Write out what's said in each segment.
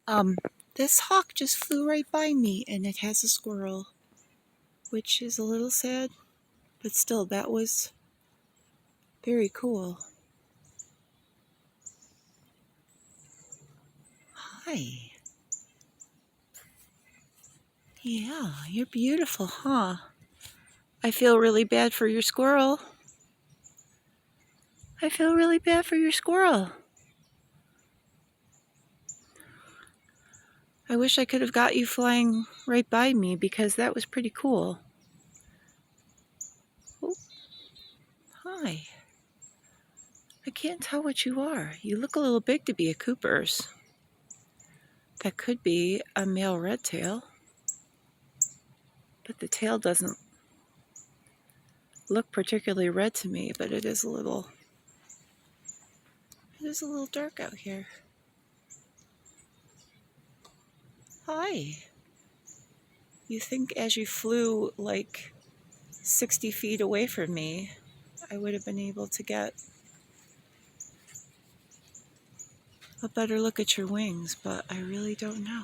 Um, this hawk just flew right by me and it has a squirrel, which is a little sad, but still, that was very cool. Hi. Yeah, you're beautiful, huh? I feel really bad for your squirrel. I feel really bad for your squirrel. I wish I could have got you flying right by me because that was pretty cool. Oh, hi. I can't tell what you are. You look a little big to be a Cooper's. That could be a male red tail, but the tail doesn't look particularly red to me, but it is a little dark out here. Hi. You think as you flew like 60 feet away from me, I would have been able to get a better look at your wings, but I really don't know.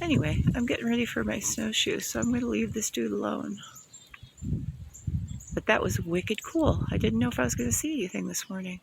Anyway, I'm getting ready for my snowshoes, so I'm going to leave this dude alone. But that was wicked cool. I didn't know if I was going to see anything this morning.